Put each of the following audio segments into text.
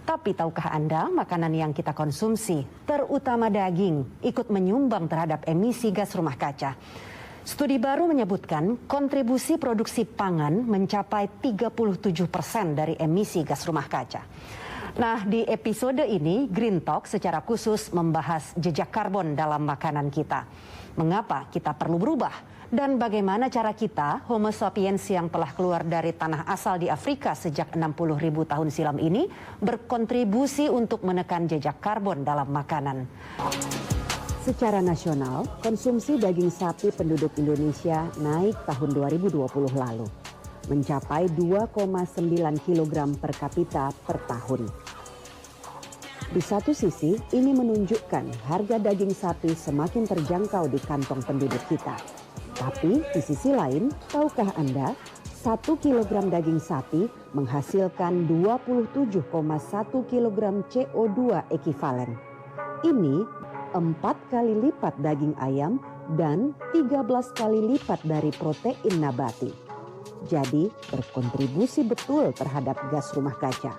Tapi tahukah Anda, makanan yang kita konsumsi, terutama daging, ikut menyumbang terhadap emisi gas rumah kaca. Studi baru menyebutkan kontribusi produksi pangan mencapai 37% dari emisi gas rumah kaca. Nah, di episode ini Green Talk secara khusus membahas jejak karbon dalam makanan kita. Mengapa kita perlu berubah? Dan bagaimana cara kita, Homo sapiens yang telah keluar dari tanah asal di Afrika sejak 60.000 tahun silam ini, berkontribusi untuk menekan jejak karbon dalam makanan. Secara nasional, konsumsi daging sapi penduduk Indonesia naik tahun 2020 lalu, mencapai 2,9 kg per kapita per tahun. Di satu sisi, ini menunjukkan harga daging sapi semakin terjangkau di kantong penduduk kita. Tapi di sisi lain, tahukah Anda, 1 kg daging sapi menghasilkan 27,1 kg CO2 ekivalen. Ini 4 kali lipat daging ayam dan 13 kali lipat dari protein nabati. Jadi berkontribusi betul terhadap gas rumah kaca.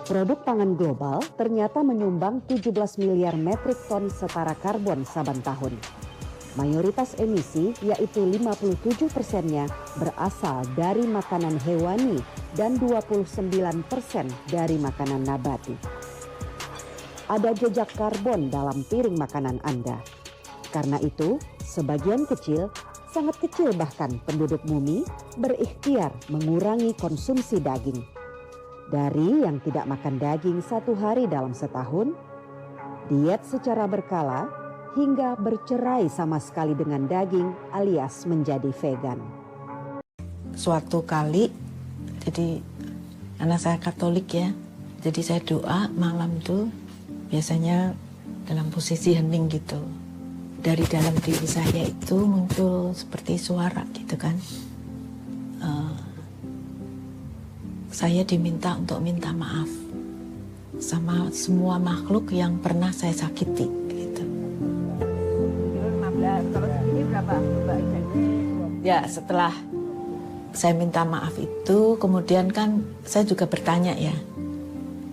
Produk pangan global ternyata menyumbang 17 miliar metrik ton setara karbon saban tahun. Mayoritas emisi, yaitu 57%-nya berasal dari makanan hewani dan 29% dari makanan nabati. Ada jejak karbon dalam piring makanan Anda. Karena itu, sebagian kecil, sangat kecil bahkan penduduk bumi berikhtiar mengurangi konsumsi daging. Dari yang tidak makan daging 1 hari dalam setahun, diet secara berkala, hingga bercerai sama sekali dengan daging alias menjadi vegan. Suatu kali, jadi anak saya Katolik ya, jadi saya doa malam tuh biasanya dalam posisi hening gitu. Dari dalam diri saya itu muncul seperti suara gitu kan. Saya diminta untuk minta maaf sama semua makhluk yang pernah saya sakiti. Kalau segini berapa? Ya, setelah saya minta maaf itu, kemudian kan saya juga bertanya ya,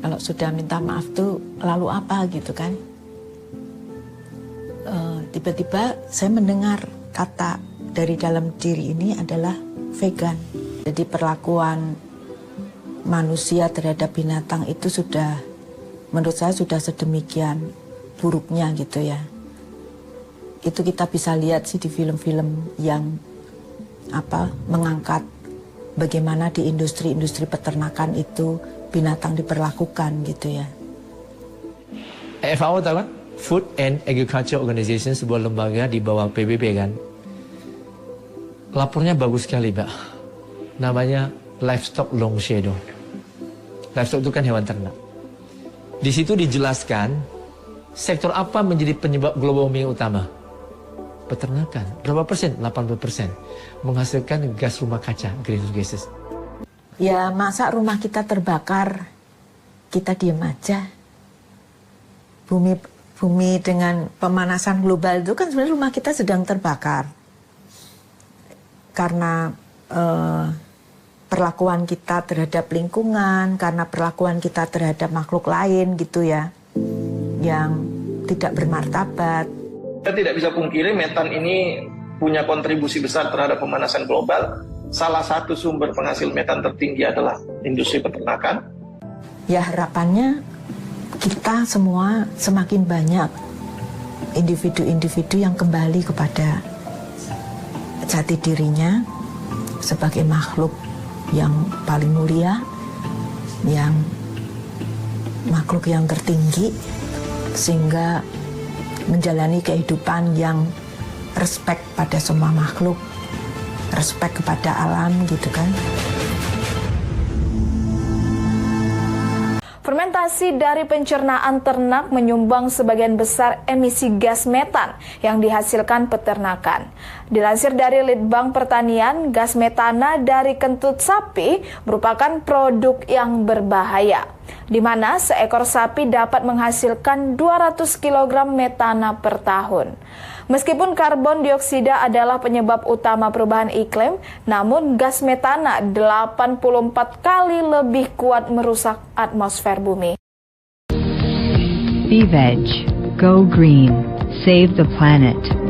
kalau sudah minta maaf tuh lalu apa gitu kan. Tiba-tiba saya mendengar kata dari dalam diri ini adalah vegan. Jadi perlakuan manusia terhadap binatang itu sudah, menurut saya sudah sedemikian buruknya gitu ya. Itu kita bisa lihat sih di film-film yang mengangkat bagaimana di industri-industri peternakan itu binatang diperlakukan gitu ya. FAO tahu kan? Food and Agriculture Organization, sebuah lembaga di bawah PBB kan. Lapornya bagus sekali, Mbak. Namanya Livestock Long Shadow. Livestock itu kan hewan ternak. Di situ dijelaskan sektor apa menjadi penyebab global warming utama. Peternakan. Berapa persen? 80% menghasilkan gas rumah kaca, greenhouse gases. Ya, masa rumah kita terbakar, kita diam aja. Bumi dengan pemanasan global itu kan sebenarnya rumah kita sedang terbakar. Karena perlakuan kita terhadap lingkungan, karena perlakuan kita terhadap makhluk lain gitu ya, yang tidak bermartabat. Kita tidak bisa pungkiri metan ini punya kontribusi besar terhadap pemanasan global. Salah satu sumber penghasil metan tertinggi adalah industri peternakan. Ya, harapannya kita semua semakin banyak individu-individu yang kembali kepada jati dirinya sebagai makhluk yang paling mulia, yang makhluk yang tertinggi, sehingga menjalani kehidupan yang respect pada semua makhluk, respect kepada alam gitu kan. Fermentasi dari pencernaan ternak menyumbang sebagian besar emisi gas metan yang dihasilkan peternakan. Dilansir dari Litbang Pertanian, gas metana dari kentut sapi merupakan produk yang berbahaya. di mana seekor sapi dapat menghasilkan 200 kg metana per tahun. Meskipun karbon dioksida adalah penyebab utama perubahan iklim, namun gas metana 84 kali lebih kuat merusak atmosfer bumi. Be Veg, Go Green, Save the Planet.